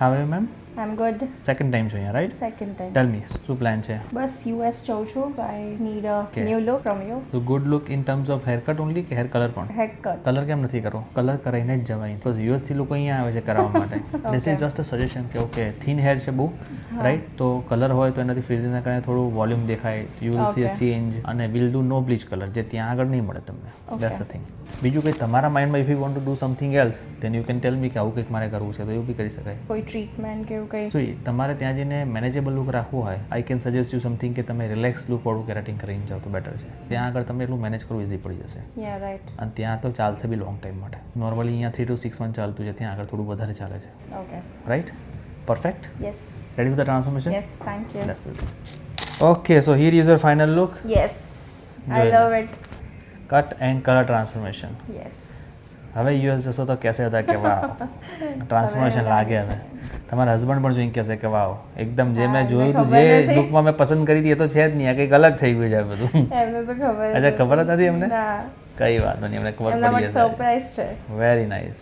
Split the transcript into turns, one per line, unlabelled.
How you ma'am?
I'm good.
Second time છો અહીંયા, right?
Second time.
ટેલ મી, શું plan છે?
બસ US જાઉં છું. I need a
Okay.
new look from you.
તો good look in terms of hair cut only કે hair colour પણ?
Haircut.
Colour કેમ નથી કરવો? કલર કરાવીને જ જવાય. બસ યુએસથી લોકો અહીંયા આવે છે કરાવવા માટે. This is just a suggestion કે ઓકે થીન હેર છે બહુ, રાઈટ? તો કલર હોય તો એનાથી ફ્રીઝિંગના કારણે થોડું વોલ્યુમ દેખાય, you will see a
Okay.
Change, અને will do no bleach colour, જે ત્યાં આગળ નહીં મળે તમને.
Okay.
That's the thing. બીજું કંઈ તમારા માઇન્ડમાં if you want to do something else then you can tell me કે આવું કંઈક મારે કરવું છે, તો એવું બી કરી શકાય.
કોઈ ટ્રીટમેન્ટ કે એવું કંઈ?
જોઈએ તમારે ત્યાં જઈને મેનેજેબલ લુક રાખવું હોય, I can suggest you something કે તમે રિલેક્સ લુકવાળું કેરેટિંગ કરીને જાઓ તો બેટર છે. ત્યાં આગળ તમને એટલું મેનેજ કરવું ઇઝી પડી જશે,
Yeah, right.
અને ત્યાં તો ચાલશે બી લોંગ ટાઈમ માટે. નોર્મલી અહીંયા 3 to 6 મંથ ચાલતું છે, ત્યાં આગળ થોડું વધારે ચાલે છે,
Okay.
Right? Perfect.
Yes.
Ready for the transformation?
Yes, thank you.
Let's do this. Okay, so here is your final look.
Yes. I
Good.
love it.
Cut and colour transformation.
Yes.
હવે US જશો તો કહેશે હતા કે વાવ transformation લાગે છે. તમારા husband પણ જોઈને કહેશે કે વાવ એકદમ જે મેં જોયું હતું, જે લુકમાં મેં પસંદ કરી હતી એ તો છે જ નહીં, આ કંઈક અલગ થઈ ગયું છે આ બધું.
એમને તો ખબર
અચ્છા, ખબર જ નથી એમને?
ના,
કઈ વાત નહીં, એમને ખબર
એમના
પડી
માટે
જશે.
સરપ્રાઈઝ છે.
Very nice.